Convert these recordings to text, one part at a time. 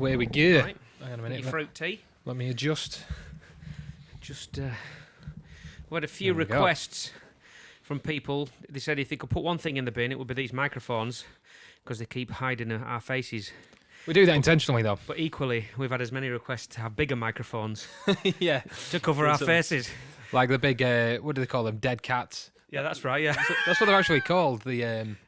away we go. Right. Hang on a minute. Your fruit tea. Let me adjust. We had a few requests from people. They said if they could put one thing in the bin, it would be these microphones, because they keep hiding our faces. We do that intentionally, though. But equally, we've had as many requests to have bigger microphones Yeah. to cover our faces. Like the big, what do they call them? Dead cats. Yeah, that's right, yeah. That's what they're actually called. The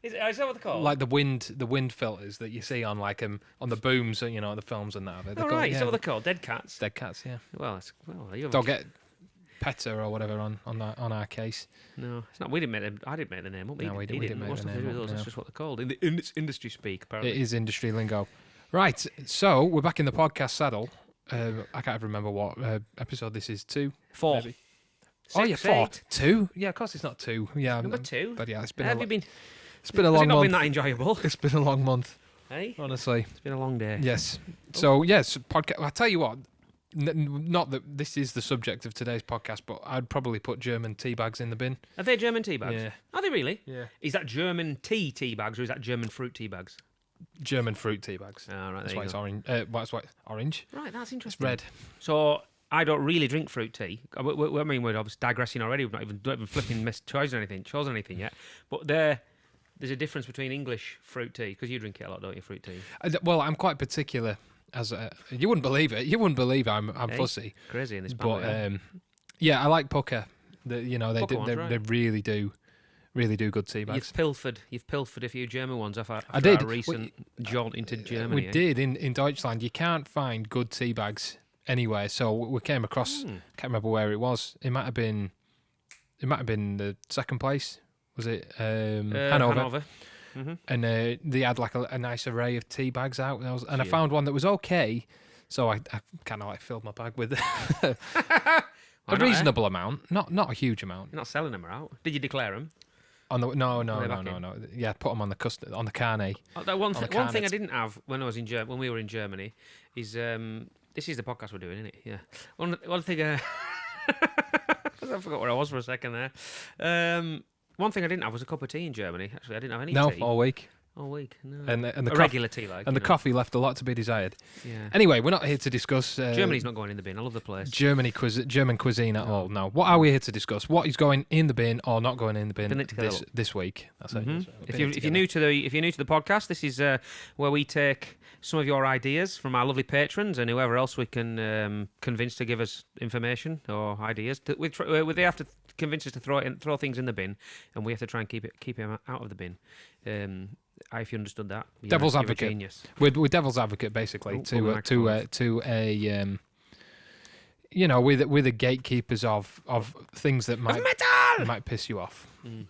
Is that what they're called? like the wind filters that you see on on the booms, the films and that. Oh, right, is that what they're called? Dead cats? Dead cats, yeah. Well, you Don't get PETA or whatever on our case. No, it's not. We didn't make them. I didn't make the name up. No, we didn't make the name up. That's just what they're called in the industry speak. Apparently, it is industry lingo. Right, so we're back in the podcast saddle. I can't remember what episode this is. 2, 4. Maybe. 6, 4. 8. 2? Yeah, of course it's not 2. Yeah, Number 2. But yeah, it's been. Have you been? It's been a long Has it not month. been that enjoyable? It's been a long month. Hey, honestly, it's been a long day. Yes. So yes, podcast. I'll tell you what. Not that this is the subject of today's podcast, but I'd probably put German tea bags in the bin. Are they German tea bags? Yeah. Are they really? Yeah. Is that German tea bags or is that German fruit tea bags? German fruit tea bags. Oh, right, that's why it's orange. That's why it's orange. Right, that's interesting. It's red. So I don't really drink fruit tea. I mean, we're obviously digressing already. We've not even flipping chosen anything yet. But there's a difference between English fruit tea, because you drink it a lot, don't you? Fruit tea. Well, I'm quite particular. You wouldn't believe it. You wouldn't believe I'm fussy. Crazy in this family. But yeah, I like Pucker. They really do good tea bags. You've pilfered a few German ones after I did. Our recent jaunt into Germany. We did in Deutschland. You can't find good tea bags anywhere. So we came across. Can't remember where it was. It might have been the second place. Was it Hanover? Mm-hmm. And they had like a nice array of tea bags out, I found one that was okay, so I kind of like filled my bag with a reasonable amount, not a huge amount. You're not selling them out? Did you declare them? No. Yeah, put them on the carnet. One thing I didn't have when we were in Germany is this is the podcast we're doing, isn't it? Yeah. One thing. I forgot where I was for a second there. One thing I didn't have was a cup of tea in Germany. Actually, I didn't have any tea. No, all week. All week, no. And the regular tea, like. And the coffee left a lot to be desired. Yeah. Anyway, we're not here to discuss... Germany's not going in the bin. I love the place. German cuisine at all. No. What are we here to discuss? What is going in the bin or not going in the bin this week? That's it. If you're new to the podcast, this is where we take some of your ideas from our lovely patrons and whoever else we can convince to give us information or ideas. They have to convince us to throw things in the bin, and we have to try and keep them out of the bin. If you understood that, devil's advocate. Genius. We're devil's advocate basically we're the gatekeepers of things that might piss you off.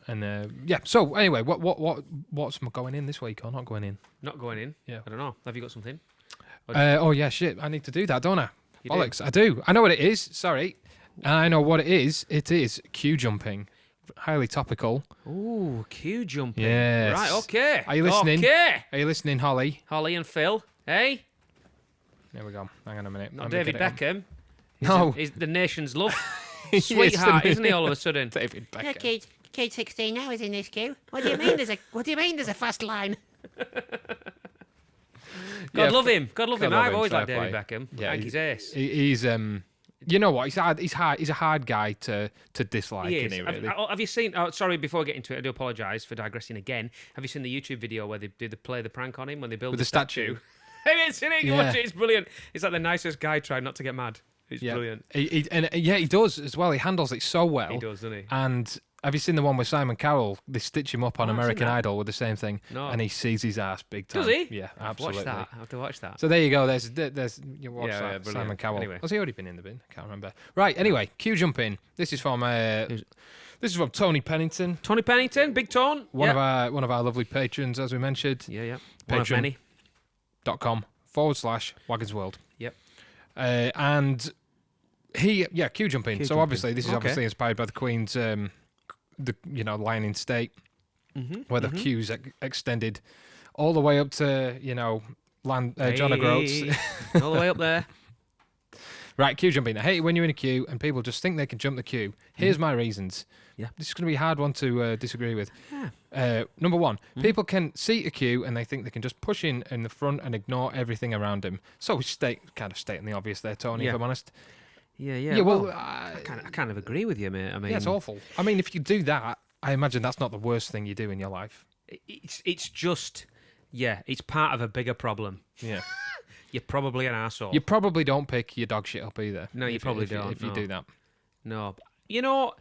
And so anyway, what's going in this week or not going in? Not going in. Yeah, I don't know. Have you got something? Shit! I need to do that, don't I? Bollocks! I do. I know what it is. Sorry, I know what it is. It is queue jumping. Highly topical. Ooh, queue jumping. Yes. Right, okay. Are you listening? Okay. Are you listening, Holly? Holly and Phil. Hey? There we go. Hang on a minute. Not David Beckham. He's the nation's love. Sweetheart, isn't he, all of a sudden? David Beckham. Yeah, Kate 16 now is in this queue. What do you mean there's a fast line? God love him. I've always liked play. David Beckham. Yeah, I think he's ace. He's you know what? He's a hard guy to dislike. He is. Isn't he, really? Have you seen? Oh, sorry. Before I get into it, I do apologise for digressing again. Have you seen the YouTube video where they play the prank on him when they build the statue? Have you seen it? You watch it. It's brilliant. It's like the nicest guy trying not to get mad. It's brilliant. He does as well. He handles it so well. He does, doesn't he? And have you seen the one with Simon Cowell? They stitch him up on American Idol with the same thing, and he sees his ass big time. Does he? Yeah, absolutely. I have to watch that. So there you go. There's you watch that. Simon Cowell. Anyway. Has he already been in the bin? I can't remember. Right. Anyway, queue jumping. This is from Tony Pennington. Tony Pennington, Big Tone. One of our lovely patrons, as we mentioned. Yeah. One of many. .com/Wagons World. Yep. And he queue jumping. So obviously this is obviously inspired by the Queen's lying in state, where the queues extended all the way up to John O'Groats. All the way up there. Right, queue jumping. I hate it when you're in a queue and people just think they can jump the queue. Here's my reasons. Yeah. This is going to be a hard one to disagree with. Number one, people can seat a queue and they think they can just push in the front and ignore everything around them. So we kind of stating the obvious there, Tony, if I'm honest. Yeah. Well, I kind of agree with you, mate. I mean, yeah, it's awful. I mean, if you do that, I imagine that's not the worst thing you do in your life. It's just, it's part of a bigger problem. Yeah. You're probably an arsehole. You probably don't pick your dog shit up either. No, you probably don't. If you do that. No. You know,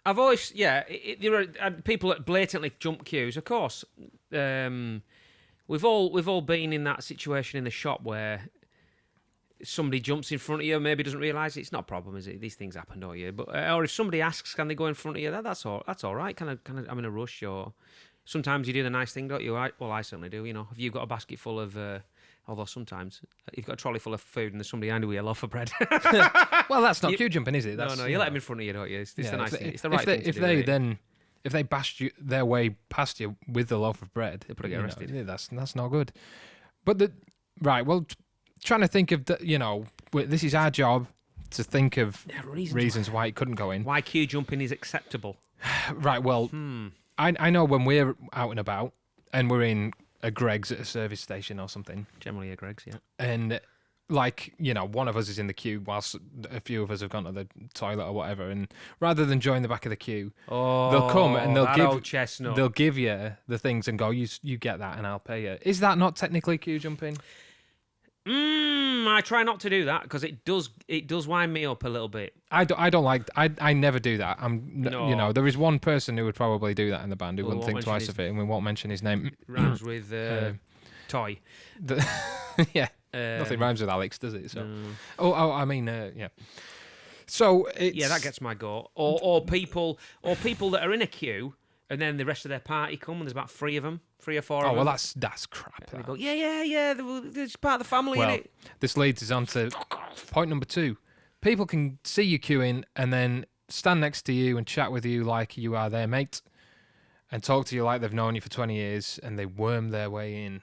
I've always, there are people that blatantly jump queues, of course. We've all been in that situation in the shop where somebody jumps in front of you, maybe doesn't realise it's not a problem, is it? These things happen, don't you? But or if somebody asks, can they go in front of you? That's all right. Kind of, I'm in a rush, or sometimes you do the nice thing, don't you? I certainly do. You know, if you've got a basket full of, although sometimes you've got a trolley full of food and there's somebody behind you with a loaf of bread. Well, that's not queue jumping, is it? That's, no, you let them in front of you, don't you? It's the nice thing. It's the right thing to do. If they bashed their way past you with the loaf of bread, they probably get arrested. That's not good. But trying to think of this is our job to think of reasons why it couldn't go in. Why queue jumping is acceptable. Right. Well, I know when we're out and about and we're in a Greg's at a service station or something. Generally a Greg's, yeah. And one of us is in the queue whilst a few of us have gone to the toilet or whatever, and rather than join the back of the queue, they'll come and they'll give you the things and go, you get that and I'll pay you. Is that not technically queue jumping? I try not to do that because it does wind me up a little bit. I don't like. I never do that. There is one person who would probably do that in the band who wouldn't think twice of it, and we won't mention his name. Rhymes with toy. Yeah, nothing rhymes with Alex, does it? So, yeah. So that gets my goat. Or people that are in a queue. And then the rest of their party come, and there's about 3 or 4 of them. Oh, well, that's crap. And they go, yeah, it's part of the family, innit? This leads us on to point number 2. People can see you queuing and then stand next to you and chat with you like you are their mate and talk to you like they've known you for 20 years, and they worm their way in.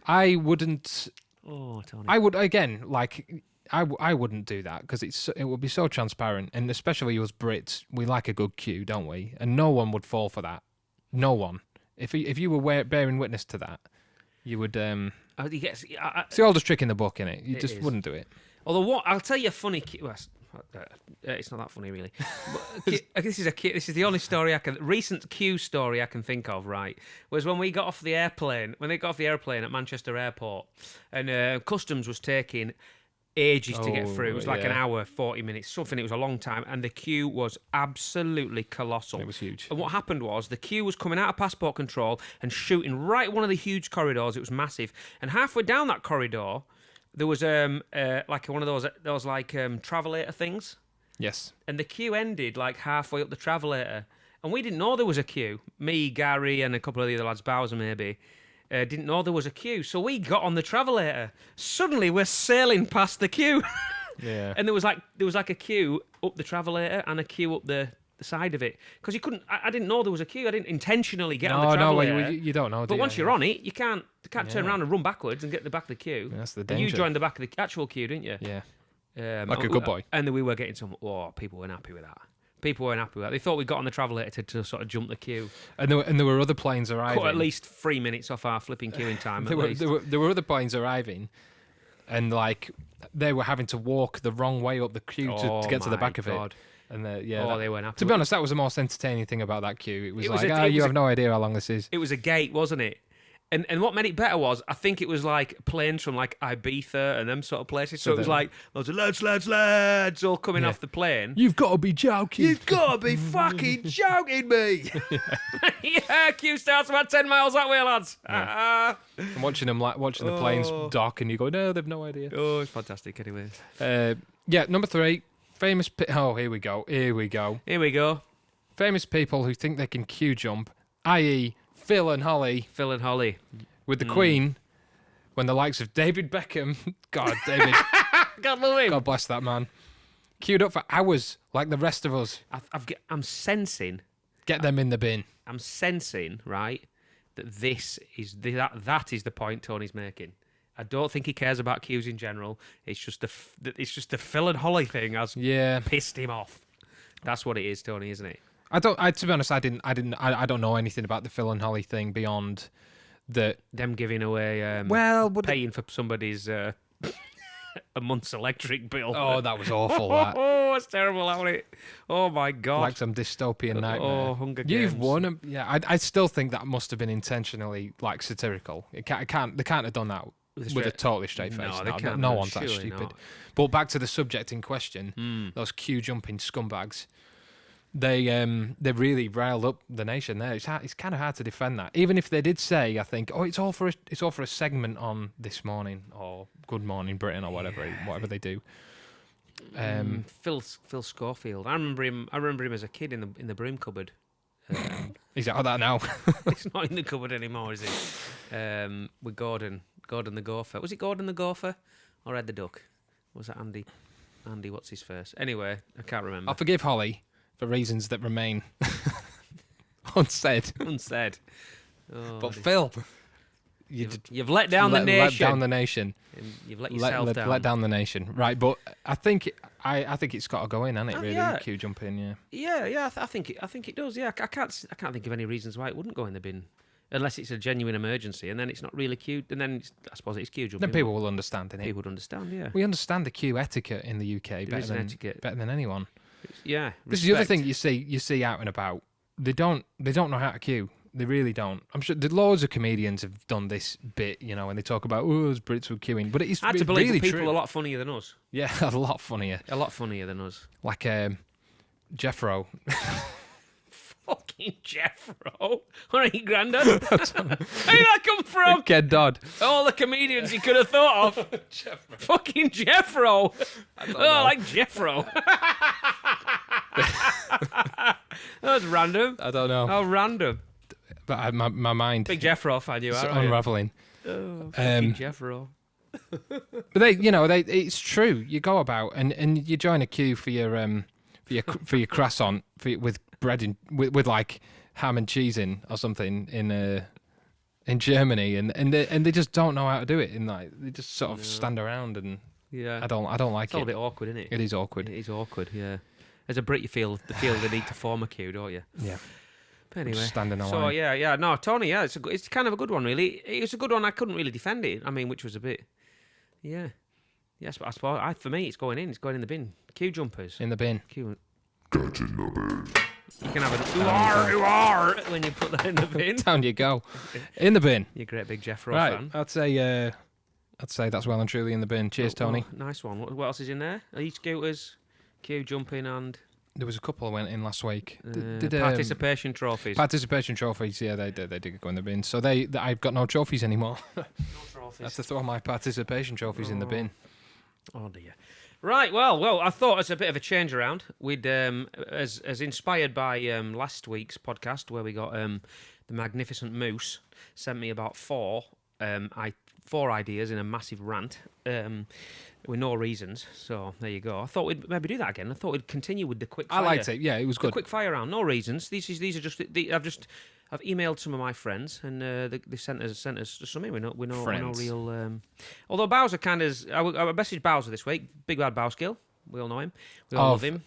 I wouldn't... Oh, Tony. I would, again, I wouldn't do that because it would be so transparent, and especially us Brits, we like a good queue, don't we? And no one would fall for that. No one. If you were bearing witness to that, you would. It's the oldest trick in the book, innit? You just wouldn't do it. Although I'll tell you a funny queue. It's not that funny, really. But this is the only recent queue story I can think of. Right, was when they got off the airplane at Manchester Airport, and customs was taking ages to get through. It was like an hour, 40 minutes, something. It was a long time, and the queue was absolutely colossal. It was huge. And what happened was the queue was coming out of passport control and shooting right one of the huge corridors. It was massive, and halfway down that corridor, there was like one of those travelator things. Yes. And the queue ended like halfway up the travelator, and we didn't know there was a queue. Me, Gary, and a couple of the other lads, Bowzer maybe. Didn't know there was a queue, so we got on the travelator. Suddenly, we're sailing past the queue, yeah. And there was like a queue up the travelator and a queue up the side of it, because you couldn't. I didn't know there was a queue. I didn't intentionally get on the travelator. No, you don't know. But once you're on it, you can't turn around and run backwards and get to the back of the queue. Yeah, that's the danger. And you joined the back of the actual queue, didn't you? Yeah. Like a good boy. And then we were getting some. Oh, people weren't happy with that. People weren't happy with that. They thought we got on the travelator to sort of jump the queue. And there were other planes arriving. Cut at least 3 minutes off our flipping queuing time. There were other planes arriving, and they were having to walk the wrong way up the queue to get to the back of it. And they weren't happy. To be honest, that was the most entertaining thing about that queue. It was you have no idea how long this is. It was a gate, wasn't it? And what made it better was, I think it was like planes from like Ibiza and them sort of places. So it was like loads of lads all coming off the plane. You've got to be joking. You've got to be fucking joking me. Yeah, queue starts about 10 miles that way, lads. Yeah. I'm watching the planes dock, and you go, no, they've no idea. Oh, it's fantastic. Anyway. Number 3, famous. Here we go. Famous people who think they can queue jump, i.e. Phil and Holly. With the Queen, when the likes of David Beckham, God, David. God love him. God bless that man. Queued up for hours like the rest of us. I'm sensing. Get them in the bin. I'm sensing, right, that that is the point Tony's making. I don't think he cares about queues in general. It's just the Phil and Holly thing has pissed him off. That's what it is, Tony, isn't it? To be honest, I don't know anything about the Phil and Holly thing beyond them giving away paying for somebody's a month's electric bill. Oh, that was awful. That. Oh, it's terrible, wasn't it? Oh my God, like some dystopian nightmare. Oh, Hunger Games. You've won. Yeah, I still think that must have been intentionally like satirical. They can't have done that with a totally straight face. No, they can't. No one's that Surely stupid. not. But back to the subject in question, those queue jumping scumbags. They really riled up the nation there. It's kind of hard to defend that, even if they did say, I think, it's all for a segment on This Morning or Good Morning Britain or whatever they do. Phil Schofield. I remember him as a kid in the broom cupboard. He's out of that now. He's not in the cupboard anymore, is he? With Gordon the Gopher. Was it Gordon the Gopher or Ed the Duck? Or was that Andy? What's his first? Anyway, I can't remember. I'll forgive Holly for reasons that remain unsaid. Oh, but Phil, you've let down the nation. Let down the nation. And you've let yourself down. Let down the nation. Right, but I think it's got to go in, hasn't it? Really, yeah. Queue jumping. Yeah. I think it does. Yeah, I can't think of any reasons why it wouldn't go in the bin, unless it's a genuine emergency, and then it's not really queue. And then I suppose it's queue jumping. Then people will understand, innit? People would understand. Yeah, we understand the queue etiquette in the UK better than anyone. Yeah, this is the other thing you see out and about. They don't know how to queue. They really don't. I'm sure loads of comedians have done this bit, when they talk about as Brits were queuing, but it's I had to believe really people true. a lot funnier than us. Yeah, a lot funnier. A lot funnier than us. Like Jeffro. Fucking Jeffro. All right, Grandad. Where did that come from? Ked Dodd. All the comedians you could have thought of. Jeffro. Fucking Jeffro. I like Jeffro. That was random. I don't know. How random. But my mind. Big Jeffro fan you are. Unraveling. Oh, fucking Jeffro. But it's true. You go about and you join a queue for your croissant with bread with like ham and cheese in or something in Germany and they just don't know how to do it. And like they just sort of stand around and I don't like it's all a bit awkward, isn't it? It is awkward. It is awkward. Yeah. As a Brit, you feel the need to form a queue, don't you? Yeah. But anyway, standing alone. So yeah. No, Tony. Yeah, it's kind of a good one, really. It was a good one. I couldn't really defend it. I mean, which was a bit. Yeah. Yes, but I suppose for me, it's going in. It's going in the bin. Queue jumpers. In the bin. Queue. Get in the bin. You can have an ooh ar when you put that in the bin. Down you go. In the bin. You're a great big Jeffro right. fan. I'd say that's well and truly in the bin. Cheers, Tony. Nice one. What else is in there? E-scooters, queue jumping, and there was a couple that went in last week. Participation trophies. Participation trophies. Yeah, they did go in the bin. So I've got no trophies anymore. No trophies. I have to throw my participation trophies in the bin. Oh dear. Right, well, I thought it's a bit of a change around. We'd, as inspired by last week's podcast where we got the magnificent Moose sent me about four ideas in a massive rant with no reasons. So there you go. I thought we'd maybe do that again. I thought we'd continue with the quick fire. I liked it. Yeah, it was good. Quick fire round, no reasons. These are just. I've emailed some of my friends, and they sent us something. We know real. Although Bowzer I messaged Bowzer this week. Big bad Bowskill. We all know him. We all love him.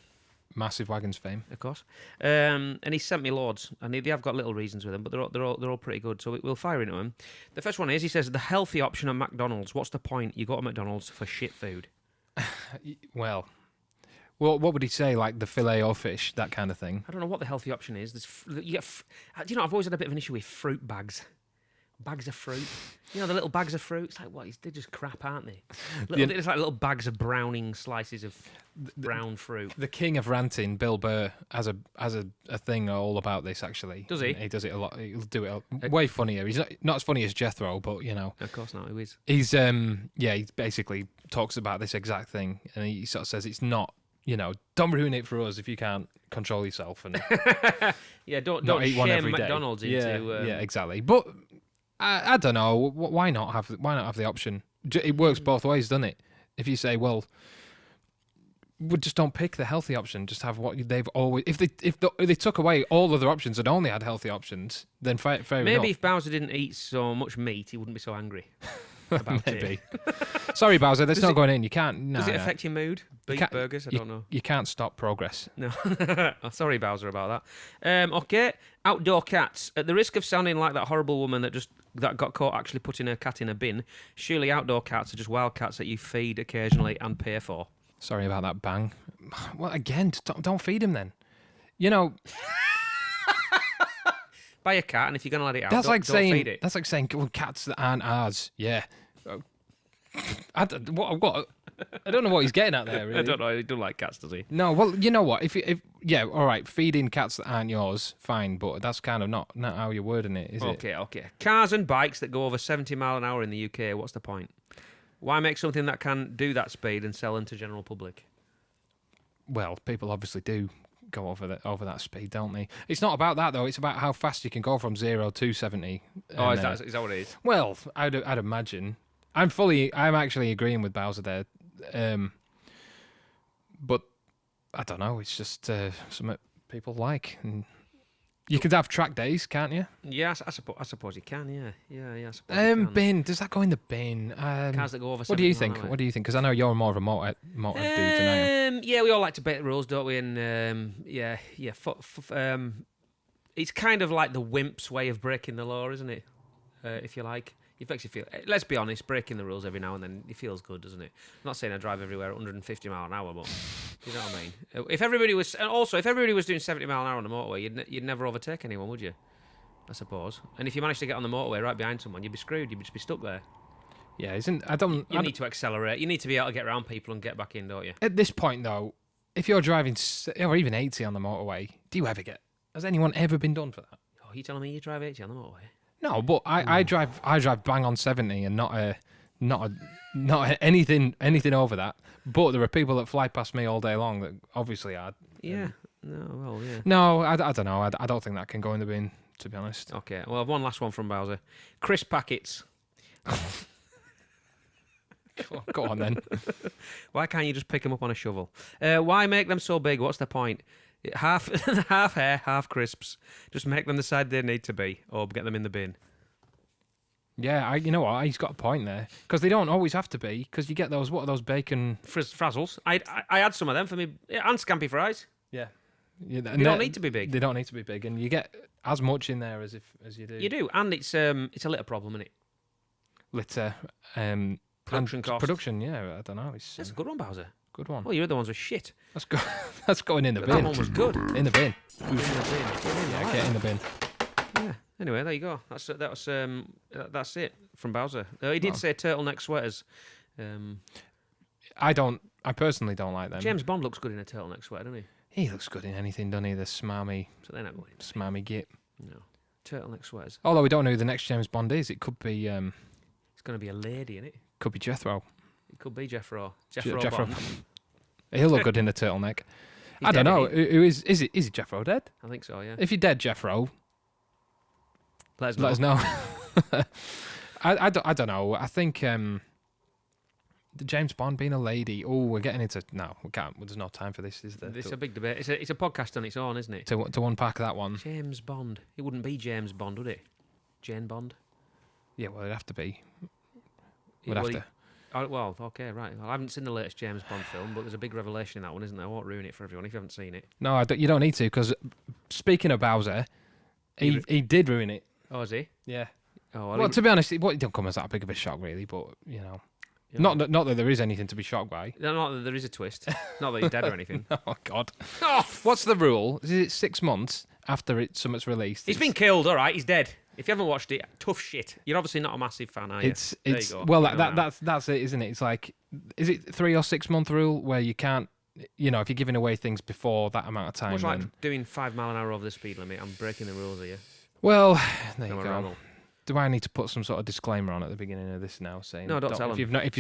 Massive Wagons fame, of course. And he sent me loads, and they have got little reasons with them, but they're all pretty good. So we'll fire into them. The first one is he says the healthy option at McDonald's. What's the point? You go to McDonald's for shit food. Well, what would he say? Like the filet o fish, that kind of thing. I don't know what the healthy option is. I've always had a bit of an issue with fruit bags. Bags of fruit. The little bags of fruit. It's like, what? They're just crap, aren't they? It's like little bags of browning slices of brown fruit. The king of ranting, Bill Burr, has a thing all about this, actually. Does he? He does it a lot. He'll do it way funnier. He's not as funny as Jethro, but, Of course not, who is? He's, he basically talks about this exact thing, and he sort of says it's not, don't ruin it for us if you can't control yourself. And yeah, don't eat one shame every day. McDonald's into... Yeah, exactly. But I don't know. Why not have the option? It works both ways, doesn't it? If you say, well, we just don't pick the healthy option. Just have what they've always. If they took away all other options and only had healthy options, then fair enough. Maybe if Bowzer didn't eat so much meat, he wouldn't be so angry. about Maybe. it. Sorry, Bowzer, that's not going in. You can't. No, Does it no. affect your mood? Beef can't- burgers? I don't know. You can't stop progress. No. Oh, sorry, Bowzer, about that. Okay, outdoor cats. At the risk of sounding like that horrible woman that got caught actually putting her cat in a bin, surely outdoor cats are just wild cats that you feed occasionally and pay for. Sorry about that bang. Well, again, don't feed him then. You know, Buy a cat, and if you're going to let it out, that's like don't saying feed it. that's like saying well, cats that aren't ours. Yeah. What? I don't know what he's getting at there. Really. I don't know. He doesn't like cats, does he? No, well, you know what? If yeah, all right, feeding cats that aren't yours, fine, but that's kind of not how you're wording it, is it? Okay. Cars and bikes that go over 70 mile an hour in the UK. What's the point? Why make something that can do that speed and sell them to general public? Well, people obviously do go over that speed, don't they? It's not about that though. It's about how fast you can go from 0 to 70. Oh, And, is that what it is? Well, I'd imagine. I'm actually agreeing with Bowzer there. But I don't know. It's just something people like. And you could have track days, can't you? Yeah, I suppose you can. Yeah. I suppose you can. Bin. Does that go in the bin? Cars that go over. What do you 70 mile think? an hour. What do you think? Because I know you're more of a motor dude than I am. Yeah, we all like to break the rules, don't we? And it's kind of like the wimp's way of breaking the law, isn't it? If you like. It makes you feel. Let's be honest, breaking the rules every now and then, it feels good, doesn't it? I'm not saying I drive everywhere at 150 mile an hour, but you know what I mean. If everybody was doing 70 mile an hour on the motorway, you'd never overtake anyone, would you? I suppose. And if you managed to get on the motorway right behind someone, you'd be screwed. You'd just be stuck there. Yeah, You need to accelerate. You need to be able to get around people and get back in, don't you? At this point, though, if you're driving or even 80 on the motorway, has anyone ever been done for that? Oh, you telling me you drive 80 on the motorway? No, but I drive bang on 70 and not anything over that. But there are people that fly past me all day long that obviously are. Yeah. No, yeah. No, I don't know. I don't think that can go in the bin, to be honest. Okay. Well, I've one last one from Bowzer. Crisp packets. Go on then. Why can't you just pick them up on a shovel? Why make them so big? What's the point? Half hair, half crisps. Just make them the side they need to be, or get them in the bin. Yeah, you know what? He's got a point there because they don't always have to be. Because you get those frazzles. I had some of them for me, and scampi fries. Yeah, They don't need to be big. They don't need to be big, and you get as much in there as you do. You do, and it's a litter problem, isn't it? Litter, Production costs. Production, yeah. I don't know. That's a good one, Bowzer. Good one. Well, your other ones were shit. That's going in the But bin. that one was good. In the bin. Yeah, Get in the bin. Yeah. Anyway, there you go. That's it from Bowzer. He did say turtleneck sweaters. I personally don't like them. James Bond looks good in a turtleneck sweater, doesn't he? He looks good in anything, doesn't he? The smarmy So they're not going. git. No. Turtleneck sweaters. Although we don't know who the next James Bond is. It could be It's going to be a lady, innit? could be Jethro. It could be Jeffro. Jeffro. Bond. He'll look good in a turtleneck. He's I don't dead, know. isn't Who is it Jeffro dead? I think so, yeah. If you're dead, Jeffro, Let let us know. I don't know. I think the James Bond being a lady. Oh, we're getting into no, we can't. There's no time for this. Is there? It's a big debate. It's a podcast on its own, isn't it? To unpack that one. James Bond. It wouldn't be James Bond, would it? Jane Bond. Yeah, well, it'd have to be. Well, okay, right. Well, I haven't seen the latest James Bond film, but there's a big revelation in that one, isn't there? I won't ruin it for everyone if you haven't seen it. No, you don't need to, because speaking of Bowzer, he did ruin it. Oh, is he? Yeah. Oh, Well, to be honest, it don't come as that big of a shock, really. But you know, not that there is anything to be shocked by. Not that there is a twist. Not that he's dead or anything. Oh God. Oh, What's the rule? Is it 6 months after something's released? he's been killed. All right, he's dead. If you haven't watched it, tough shit. You're obviously not a massive fan, are you? It's There you go. well You know that's it, isn't it? It's like, is it 3 or 6 month rule where you can't, you know, if you're giving away things before that amount of time. Much like then- doing 5 mile an hour over the speed limit. I'm breaking the rules here. Well, there you I'm a go. rebel. Do I need to put some sort of disclaimer on at the beginning of this now, saying No, don't tell if them. if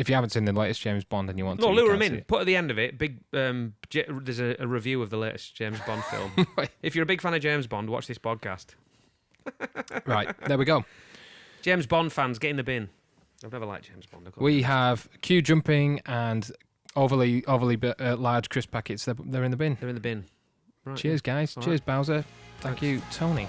you haven't seen the latest James Bond and you want No, to, you lure can't him see in. it. Put at the end of it, there's a review of the latest James Bond film. If you're a big fan of James Bond, watch this podcast. Right, there we go. James Bond fans, get in the bin. I've never liked James Bond. We have queue jumping and overly large crisp packets. They're in the bin. They're in the bin. Right, Cheers, guys. All Cheers, Bowzer. Thank you, Tony.